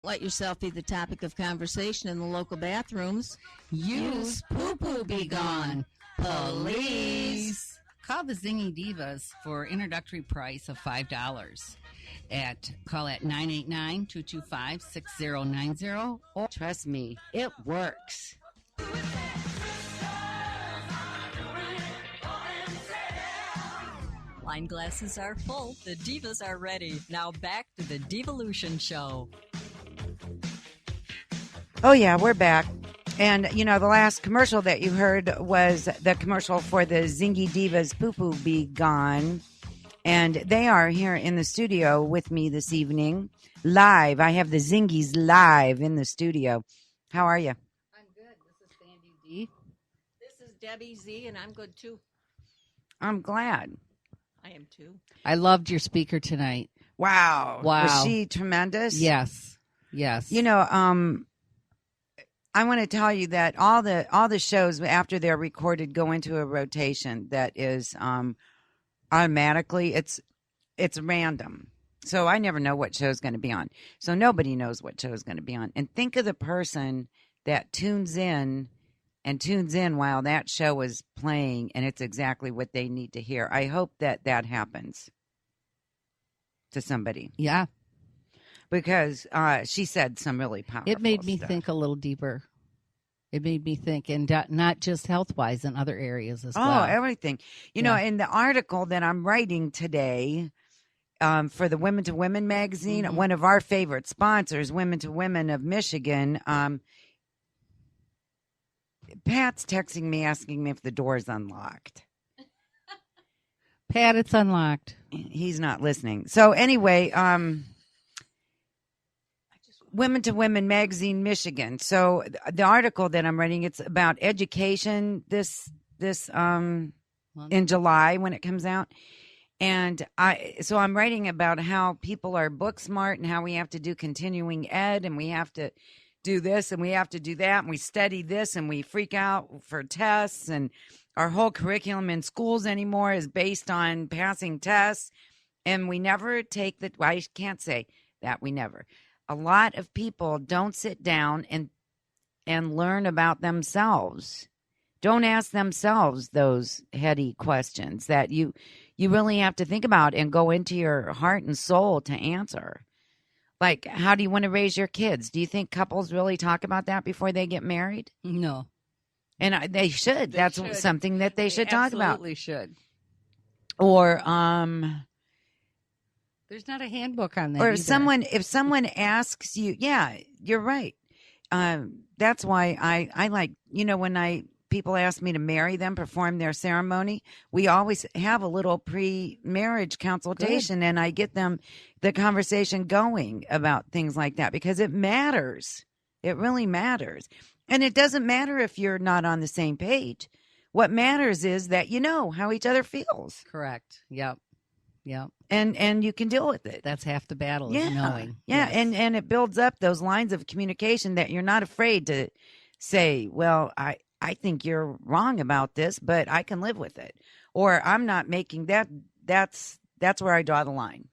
Let yourself be the topic of conversation in the local bathrooms. Use Poo-Poo Be Gone. Police. Call the Zingy Divas for introductory price of $5. Call at 989-225-6090. Or trust me, it works. Wine glasses are full. The divas are ready. Now back to the Devolution Show. Oh, yeah, we're back. And, the last commercial that you heard was the commercial for the Zingy Divas Poo-Poo Be Gone. And they are here in the studio with me this evening, live. I have the Zingies live in the studio. How are you? I'm good. This is Sandy D. This is Debbie Z, and I'm good, too. I'm glad. I am, too. I loved your speaker tonight. Wow. Wow. Was she tremendous? Yes. I want to tell you that all the shows after they're recorded go into a rotation that is automatically it's random. So I never know what show's going to be on. So nobody knows what show is going to be on. And think of the person that tunes in while that show is playing, and it's exactly what they need to hear. I hope that happens to somebody. Yeah. Because she said some really powerful It made me stuff. think a little deeper. It made me think, and not just health-wise, in other areas as well. Oh, everything. In the article that I'm writing today for the Women to Women magazine, one of our favorite sponsors, Women to Women of Michigan, Pat's texting me asking me if the door is unlocked. Pat, it's unlocked. He's not listening. So anyway, Women to Women magazine, Michigan. So the article that I'm writing, it's about education this in July when it comes out. And I'm writing about how people are book smart and how we have to do continuing ed and we have to do this and we have to do that and we study this and we freak out for tests and our whole curriculum in schools anymore is based on passing tests and we never take I can't say that we never. A lot of people don't sit down and learn about themselves. Don't ask themselves those heady questions that you really have to think about and go into your heart and soul to answer. Like, how do you want to raise your kids? Do you think couples really talk about that before they get married? No. And they should. That's something that they should talk about. Absolutely should. Or there's not a handbook on that. Or either. if someone asks you, yeah, you're right. That's why I like, when people ask me to marry them, perform their ceremony, we always have a little pre-marriage consultation. Good. And I get them the conversation going about things like that because it matters. It really matters. And it doesn't matter if you're not on the same page. What matters is that you know how each other feels. Correct. Yep. And you can deal with it. That's half the battle, is knowing. Yeah, yes. and it builds up those lines of communication that you're not afraid to say, well, I think you're wrong about this, but I can live with it. Or I'm not making that. That's where I draw the line,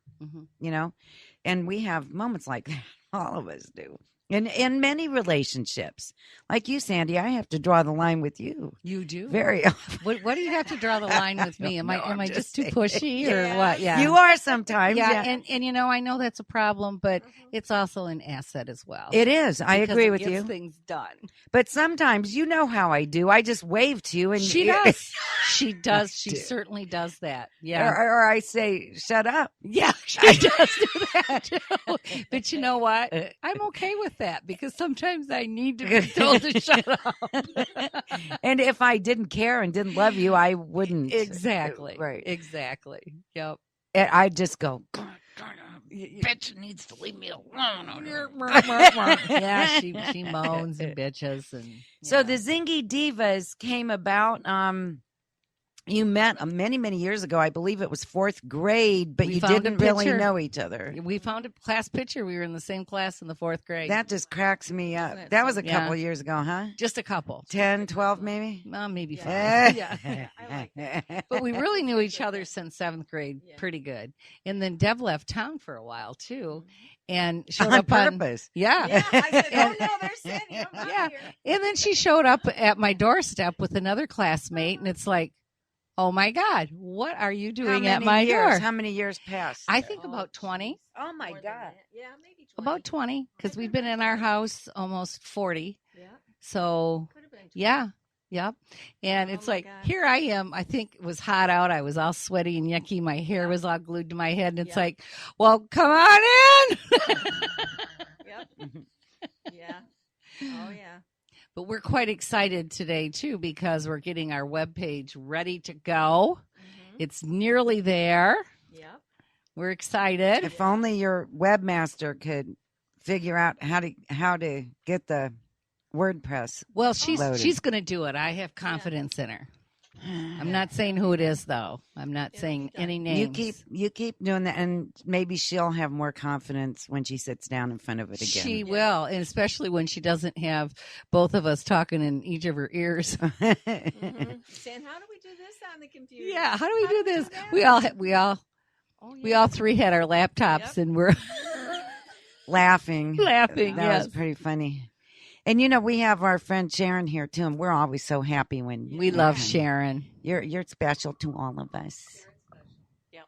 And we have moments like that. All of us do. In many relationships. Like you, Sandy, I have to draw the line with you. You do? Very often. What do you have to draw the line with me? Am I just too pushy or what? Yeah. You are sometimes. Yeah. And I know that's a problem, but it's also an asset as well. It is. I agree with you. It gets things done. But sometimes you know how I do. I just wave to you and she does. She does. She certainly does that. Yeah. Or I say, shut up. Yeah, she does do that too. But you know what? I'm okay with that because sometimes I need to be told to shut up. And if I didn't care and didn't love you, I wouldn't. Exactly. Right. Exactly. Yep. And I'd just go, bitch needs to leave me alone. Yeah, she moans and bitches. And So the Zingy Divas came about You met many, many years ago. I believe it was fourth grade, but We you found a didn't really picture. know each other. We found a class picture. We were in the same class in the 4th grade. That just cracks me up. Isn't it That was a Yeah. couple of years ago, huh? Just a couple. 10, 12 maybe? Maybe Yeah. 5. Yeah. I like But we really knew each other since 7th grade Yeah. pretty good. And then Deb left town for a while too and showed On up purpose. Yeah. Yeah, I said, oh no, they're Sandy. I'm not Yeah. here. And then she showed up at my doorstep with another classmate and it's like, oh my God, what are you How doing at many my years? door? How many years passed? I think Oh, about 20. geez. Oh, my More than God. that. Yeah, maybe 20. About 20 because we've been in our house almost 40. Yeah, So could have been 20. yeah. Yep. And Oh it's my like, God. here I am. I think it was hot out. I was all sweaty and yucky. My hair Yeah. was all glued to my head. And it's Yeah. like, well, come on in. Yep. Yeah. Oh yeah. But we're quite excited today, too, because we're getting our webpage ready to go. Mhm. It's nearly there. Yep. We're excited. If only your webmaster could figure out how to get the WordPress. Well, Loaded. she's going to do it. I have confidence in her. I'm not saying who it is, though. I'm not It'll saying be done. any names. You keep doing that, and maybe she'll have more confidence when she sits down in front of it again. She will, and especially when she doesn't have both of us talking in each of her ears. Mhm. Saying, how do we do this on the computer? Yeah, how do we do this? that? We all Oh, we yeah. all three had our laptops, Yep. and we're Laughing. laughing. That was Yes, pretty funny. And we have our friend Sharon here too, and we're always so happy when we you love come. Sharon. You're special to all of us. Yep.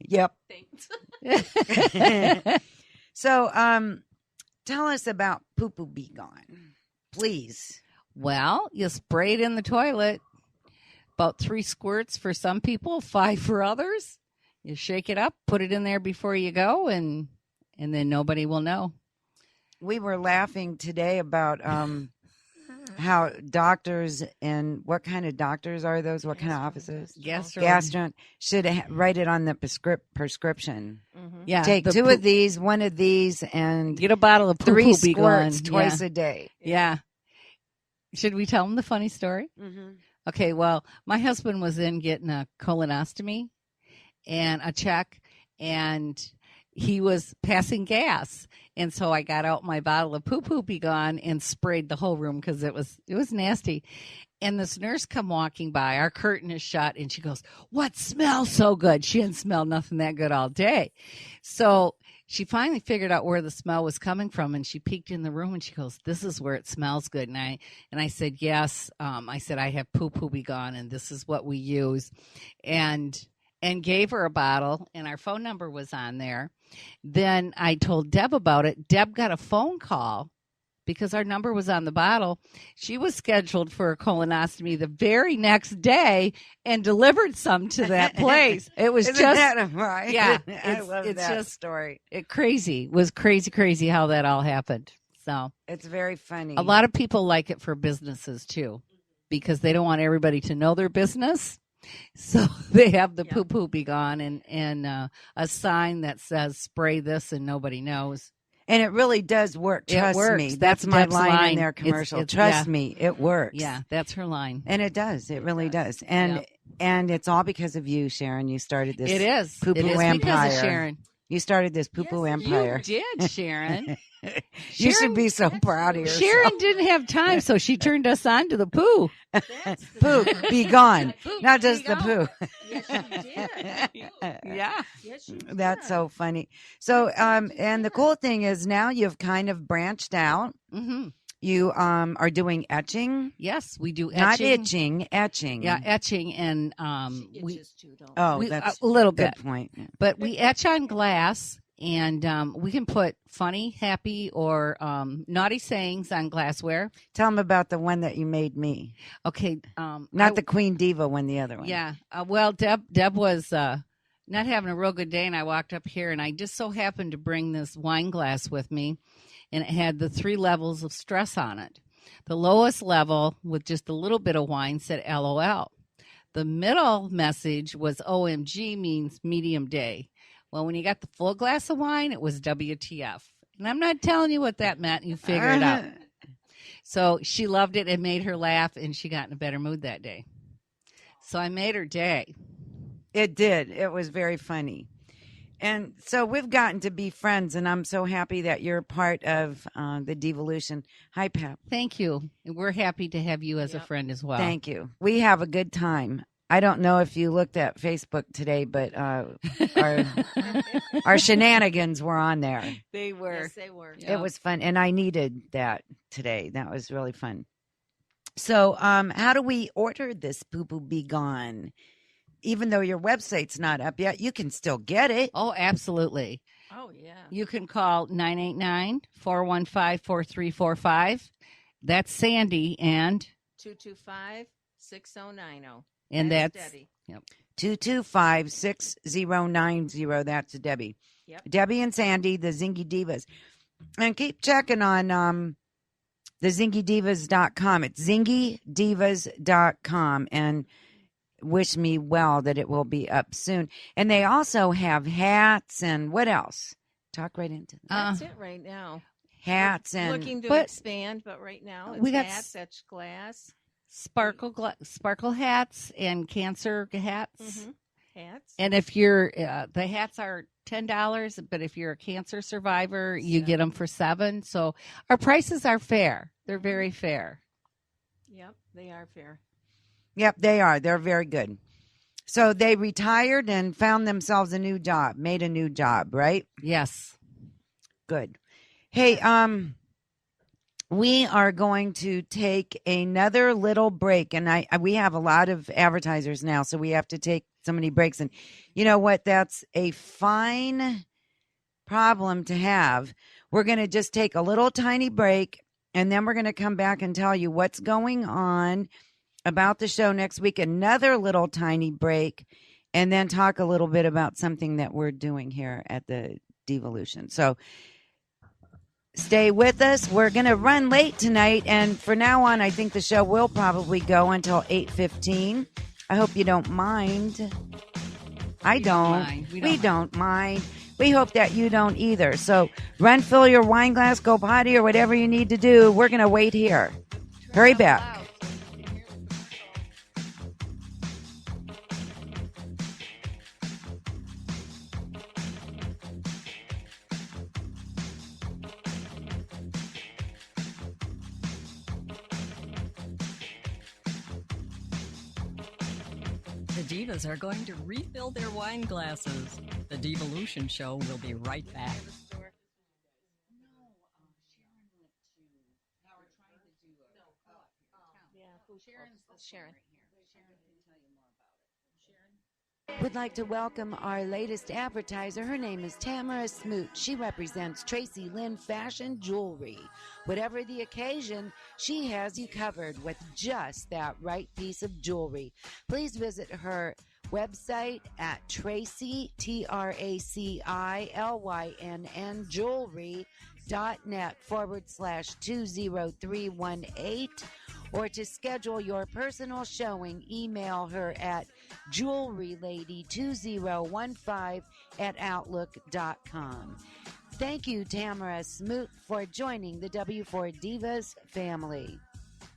Yep. Thanks. So, tell us about Poo Poo Be Gone, please. Well, you spray it in the toilet. About 3 squirts for some people, 5 for others. You shake it up, put it in there before you go, and then nobody will know. We were laughing today about how doctors and what kind of doctors are those? What kind of offices? Gastron should write it on the prescription. Mhm. Yeah, Take the 2 poop- of these, 1 of these, and Get a bottle of 3 poo-poo be squirts gone. twice Yeah. a day. Yeah. Should we tell them the funny story? Mm-hmm. Okay, well, my husband was in getting a colonostomy and a check, and he was passing gas. And so I got out my bottle of poo-poo be gone and sprayed the whole room because it was nasty. And this nurse come walking by, our curtain is shut, and she goes, "What smells so good?" She hadn't smelled nothing that good all day. So she finally figured out where the smell was coming from, and she peeked in the room and she goes, "This is where it smells good." And I said, "Yes." I said, "I have poo-poo be gone, and this is what we use." And gave her a bottle, and our phone number was on there. Then I told Deb about it. Deb got a phone call because our number was on the bottle. She was scheduled for a colonostomy the very next day and delivered some to that place. It was Isn't just that right? yeah, I it's- love it's that just- story. crazy. It was crazy how that all happened. So It's very funny. a lot of people like it for businesses too, because they don't want everybody to know their business. So they have the Yeah. poo-poo be gone and a sign that says spray this and nobody knows. And it really does work. It Trust works. me. That's That's my Deb's line line. in their It's- commercial. it's- Trust yeah. me, it works. Yeah, that's her line. And it does. It really does. And it's all because of you, Sharon. You started this. It is. poo-poo It is because empire. of Sharon. You started this poo-poo empire. You did, Sharon. You should be so proud of yourself. Sharon didn't have time, so she turned us on to the poo. That's the Poo, be gone. Poo, Not be just the gone. poo. Yes, you did. Yeah. Yes, you did. That's so funny. So, and the cool thing is now you've kind of branched out. Mm-hmm. You are doing etching, Yes, we do etching. not itching, etching. Yeah, etching and She we itches too, don't Oh, we, that's a little good bit, point. but we etch on glass, and we can put funny, happy, or naughty sayings on glassware. Tell them about the one that you made me. Okay, Not the Queen Diva one, the other one. yeah. Well, Deb was not having a real good day, and I walked up here, and I just so happened to bring this wine glass with me, and it had the 3 levels of stress on it. The lowest level, with just a little bit of wine, said LOL. The middle message was OMG, means medium day. Well, when you got the full glass of wine, it was WTF. And I'm not telling you what that meant. You figure it out. So she loved it. It made her laugh, and she got in a better mood that day. So I made her day. It did. It was very funny. And so we've gotten to be friends, and I'm so happy that you're part of the Devolution. Hi, Pep. Thank you. And we're happy to have you as a Yep. friend as well. Thank you. We have a good time. I don't know if you looked at Facebook today, but our shenanigans were on there. They were. Yes, they were. Yeah. It was fun, and I needed that today. That was really fun. So, how do we order this Poo Poo Be Gone? Even though your website's not up yet, you can still get it. Oh, absolutely. Oh, yeah. You can call 989-415-4345. That's Sandy, and 225-6090. that's Debbie. 225-6090. That's Debbie. Yep. Debbie and Sandy, the Zingy Divas. And keep checking on the zingydivas.com. It's zingydivas.com. And wish me well that it will be up soon. And they also have hats and what else? Talk right into that. That's it right now. Hats and Looking to but- expand, but right now it's We got hats, etched glass, sparkle hats and cancer hats. Mm-hmm. hats. And if you're, the hats are $10, but if you're a cancer survivor, you get them for $7. So our prices are fair. They're very fair. Yep, they are fair. Yep, they are. They're very good. So they retired and found themselves a new job, made a new job, right? Yes. Good. Hey, we are going to take another little break, and we have a lot of advertisers now, so we have to take so many breaks. And you know what? That's a fine problem to have. We're going to just take a little tiny break, and then we're going to come back and tell you what's going on about the show next week. Another little tiny break, and then talk a little bit about something that we're doing here at the Devolution. So stay with us. We're going to run late tonight, and for now on, I think the show will probably go until 8:15. I hope you don't mind. I don't. We don't mind. We hope that you don't either. So run, fill your wine glass, go potty, or whatever you need to do. We're going to wait here. Hurry back. The Divas are going to refill their wine glasses. The Devolution Show will be right back. Sharon. Would like to welcome our latest advertiser. Her name is Tamara Smoot. She represents Tracy Lynn Fashion Jewelry. Whatever the occasion, she has you covered with just that right piece of jewelry. Please visit her website at Tracy, TRACILYNN jewelry.net/20318. Or to schedule your personal showing, email her at jewelrylady2015@outlook.com. Thank you, Tamara Smoot, for joining the W4 Divas family.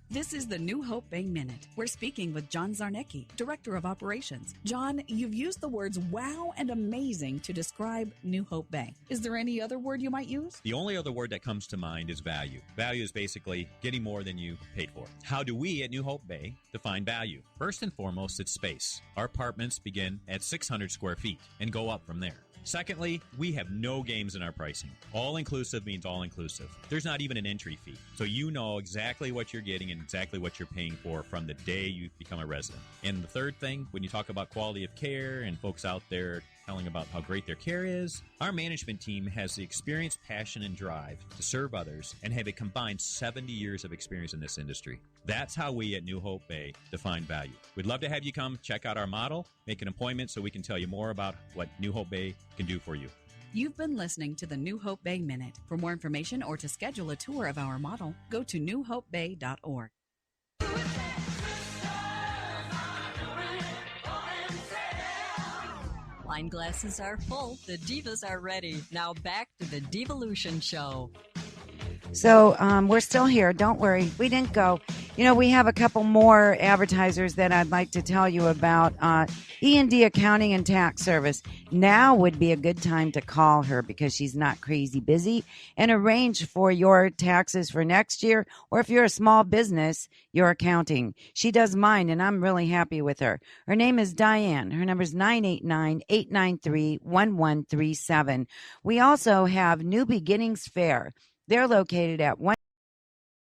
This is the New Hope Bay Minute. We're speaking with John Zarnecki, Director of Operations. John, you've used the words wow and amazing to describe New Hope Bay. Is there any other word you might use? The only other word that comes to mind is value. Value is basically getting more than you paid for. How do we at New Hope Bay define value? First and foremost, it's space. Our apartments begin at 600 square feet and go up from there. Secondly, we have no games in our pricing. All-inclusive means all-inclusive. There's not even an entry fee. So you know exactly what you're getting and exactly what you're paying for from the day you become a resident. And the third thing, when you talk about quality of care and folks out there telling about how great their care is, our management team has the experience, passion, and drive to serve others and have a combined 70 years of experience in this industry. That's how we at New Hope Bay define value. We'd love to have you come check out our model, make an appointment so we can tell you more about what New Hope Bay can do for you. You've been listening to the New Hope Bay Minute. For more information or to schedule a tour of our model, go to newhopebay.org. Wine glasses are full. The Divas are ready. Now back to the Devolution Show. So we're still here. Don't worry. We didn't go. You know, we have a couple more advertisers that I'd like to tell you about. E&D Accounting and Tax Service. Now would be a good time to call her because she's not crazy busy, and arrange for your taxes for next year, or if you're a small business, your accounting. She does mine, and I'm really happy with her. Her name is Diane. Her number is 989-893-1137. We also have New Beginnings Fair. They're located at